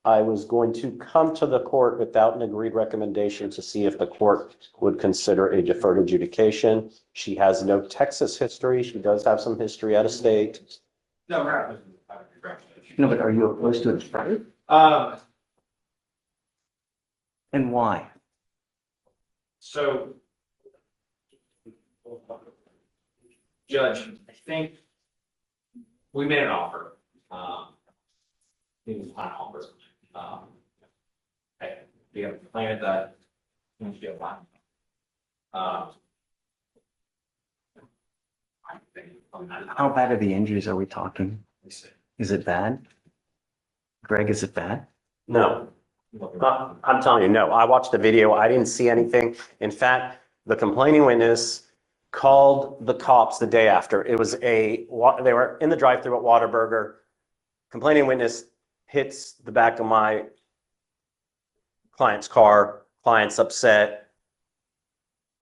I was going to come to the court without an agreed recommendation to see if the court would consider a deferred adjudication. She has no Texas history. She does have some history out of state. No, we're not. No, but are you opposed to it? And why? So, Judge, I think we made an offer. It was an offer. Hey, we have a plan that we should be a plan. How bad are the injuries are we talking? Is it bad? Greg, is it bad? No, I'm telling you, no. I watched the video. I didn't see anything. In fact, the complaining witness called the cops the day after. It was they were in the drive-thru at Whataburger. Complaining witness hits the back of my client's car. Client's upset.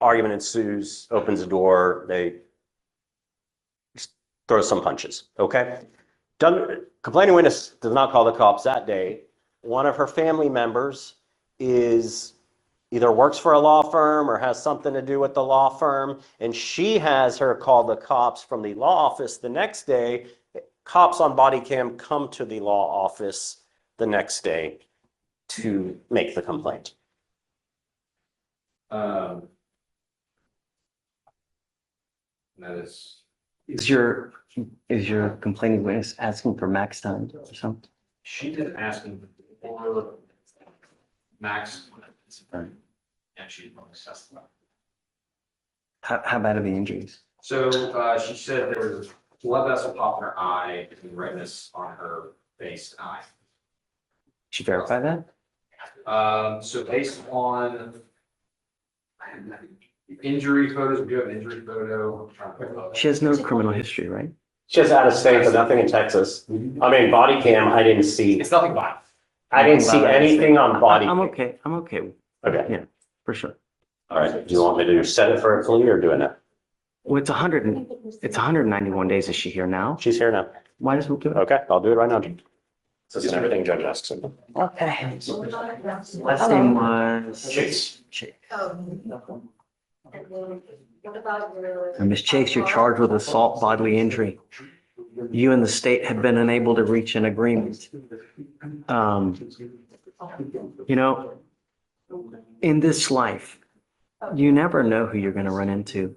Argument ensues, opens the door. They throw some punches. Okay. Complaining witness does not call the cops that day. One of her family members either works for a law firm or has something to do with the law firm, and she has her call the cops from the law office the next day. Cops on body cam come to the law office the next day to make the complaint. That is. Is your complaining witness asking for max time or something? She did asking for max. Right. And she didn't assess that. How bad are the injuries? So she said there was a blood vessel pop in her eye and redness on her face and eye. Did she verify that? So based on injury photos, we do have an injury photo. She has no criminal history, right? She has out of state, but nothing in Texas. I mean, body cam, I didn't see. It's nothing violent. I didn't see anything on body. I'm okay. I'm okay. Okay. Yeah, for sure. All right. Do you want me to set it for a plea or doing it? Well, it's 191 days. Is she here now? She's here now. Why does we do it? Okay, I'll do it right now. This is everything judge asks him. Okay. Last name was Chase. Chase. What about your? And Ms. Chase, you're charged with assault bodily injury. You and the state have been unable to reach an agreement. You know, in this life, you never know who you're going to run into.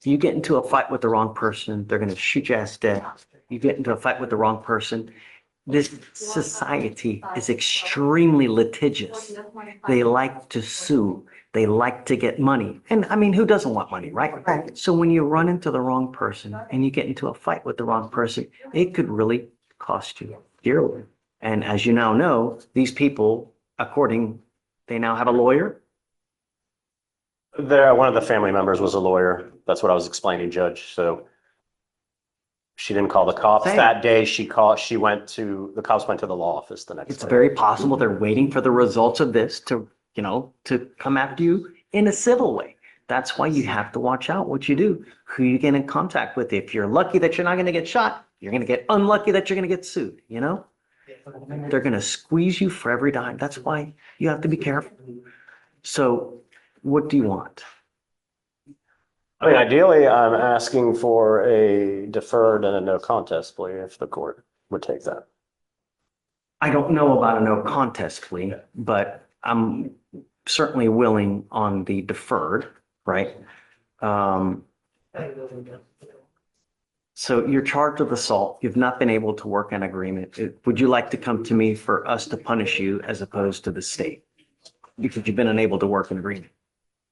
You get into a fight with the wrong person, they're going to shoot your ass dead. You get into a fight with the wrong person. This society is extremely litigious. They like to sue. They like to get money. And I mean, who doesn't want money, right? Right. So when you run into the wrong person and you get into a fight with the wrong person, it could really cost you dearly. And as you now know, these people, they now have a lawyer. One of the family members was a lawyer. That's what I was explaining, Judge. So she didn't call the cops that day. The cops went to the law office the next It's day. very possible they're waiting for the results of this to come after you in a civil way. That's why you have to watch out what you do, who you get in contact with. If you're lucky that you're not going to get shot, you're going to get unlucky that you're going to get sued, you know? They're going to squeeze you for every dime. That's why you have to be careful. So what do you want? I mean, ideally, I'm asking for a deferred and a no contest plea if the court would take that. I don't know about a no contest plea, but I'm certainly willing on the deferred, right? So you're charged with assault. You've not been able to work an agreement. Would you like to come to me for us to punish you as opposed to the state? Because you've been unable to work an agreement.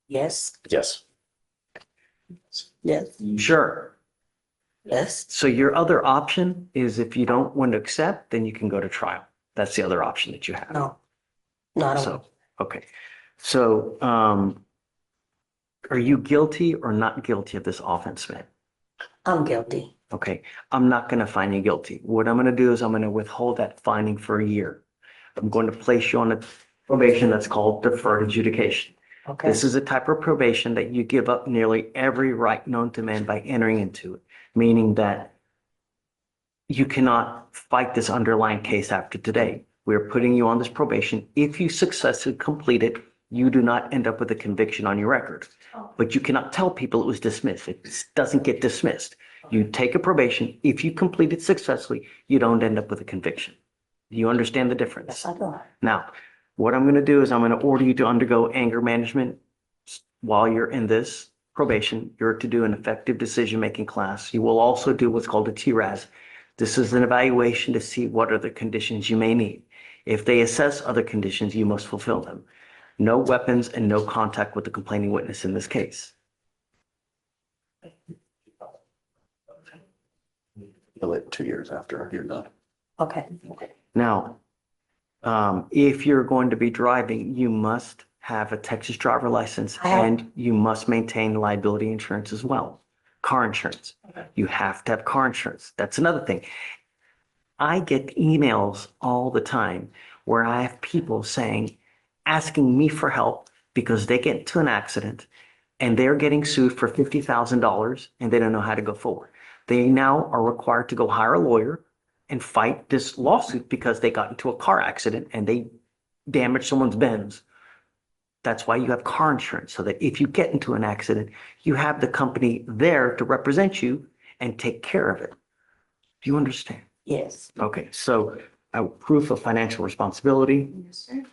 Yes, Yes. yes, Sure. yes. So your other option is if you don't want to accept, then you can go to trial. That's the other option that you have. No, not So, all. okay. So, are you guilty or not guilty of this offense, man? I'm guilty. Okay. I'm not going to find you guilty. What I'm going to do is I'm going to withhold that finding for a year. I'm going to place you on a probation that's called deferred adjudication. Okay. This is a type of probation that you give up nearly every right known to man by entering into it, meaning that you cannot fight this underlying case after today. We're putting you on this probation. If you successfully complete it, you do not end up with a conviction on your record. But you cannot tell people it was dismissed. It doesn't get dismissed. You take a probation. If you complete it successfully, you don't end up with a conviction. Do you understand the difference? Yes, I do. Now, what I'm going to do is I'm going to order you to undergo anger management while you're in this probation. You're to do an effective decision-making class. You will also do what's called a TRAS. This is an evaluation to see what other conditions you may need. If they assess other conditions, you must fulfill them. No weapons and no contact with the complaining witness in this case. You'll live 2 years after you're done. Okay. Now, if you're going to be driving, you must have a Texas driver license I have- and you must maintain liability insurance as well. Car insurance. You have to have car insurance. That's another thing. I get emails all the time where I have people asking me for help because they get into an accident and they're getting sued for $50,000 and they don't know how to go forward. They now are required to go hire a lawyer and fight this lawsuit because they got into a car accident and they damaged someone's Benz. That's why you have car insurance, so that if you get into an accident, you have the company there to represent you and take care of it. Do you understand? Yes. Okay, so proof of financial responsibility. Yes, sir.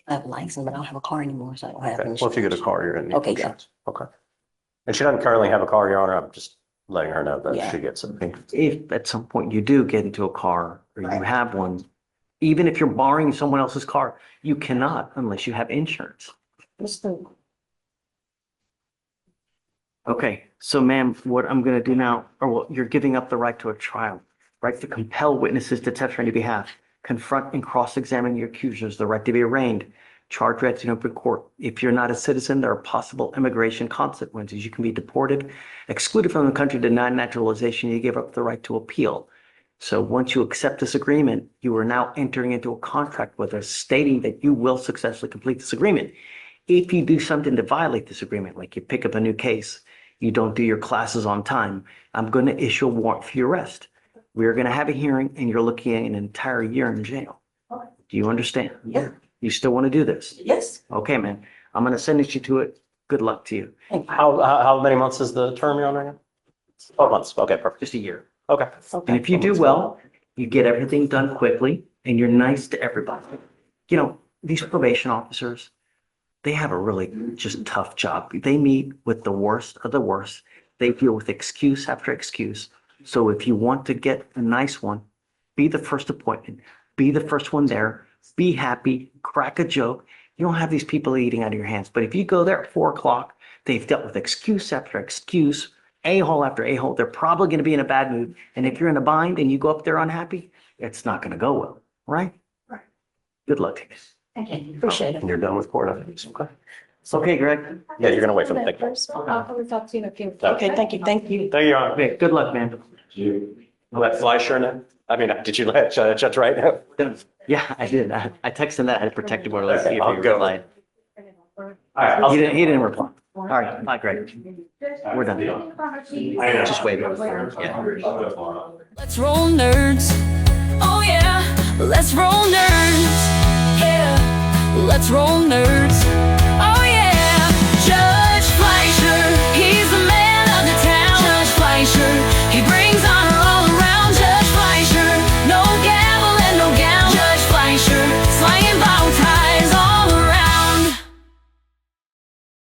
I have a license, but I don't have a car anymore, so I don't have Okay. insurance. Well, if you get a car, you're in the Okay, yeah. insurance. Okay. And she doesn't currently have a car, Your Honor. I'm just letting her know that Yeah. she gets it. If at some point you do get into a car or you have one, even if you're borrowing someone else's car, you cannot unless you have insurance. Mr. Okay, so ma'am, what I'm going to do now, you're giving up the right to a trial, right to compel witnesses to testify on your behalf, confront and cross-examine your accusers, the right to be arraigned, charge read in open court. If you're not a citizen, there are possible immigration consequences. You can be deported, excluded from the country, denied naturalization. You give up the right to appeal. So once you accept this agreement, you are now entering into a contract with us stating that you will successfully complete this agreement. If you do something to violate this agreement, like you pick up a new case, you don't do your classes on time, I'm going to issue a warrant for your arrest. We're going to have a hearing and you're looking at an entire year in jail. Do you understand? Yeah. You still want to do this? Yes. Okay, man. I'm going to sentence you to it. Good luck to you. Thank you. How many months is the term you're on right now? 12 months. Okay, perfect. Just a year. Okay. And if you do well, you get everything done quickly and you're nice to everybody. You know, these probation officers, they have a really just tough job. They meet with the worst of the worst. They deal with excuse after excuse. So if you want to get a nice one, be the first appointment, be the first one there, be happy, crack a joke. You don't have these people eating out of your hands. But if you go there at 4:00, they've dealt with excuse after excuse, a-hole after a-hole. They're probably going to be in a bad mood. And if you're in a bind and you go up there unhappy, it's not going to go well, right? Right. Good luck to you. Thank you. Appreciate it. And you're done with court, I think. Okay. Okay, Greg. Yeah, you're gonna wait for the thing. I'll probably talk to you in a few. Okay, thank you. Thank you. Thank you, Your Honor. Okay, good luck, man. Let Fleischer know? I mean, did you let Judge Wright know? Yeah, I did. I texted him that. I had prected order. Let's see if I'll he go. replied. All right. He didn't reply. All right, bye, Greg. We're done. Just wait. Yeah. Let's roll nerds. Oh yeah, let's roll nerds. Yeah, let's roll nerds.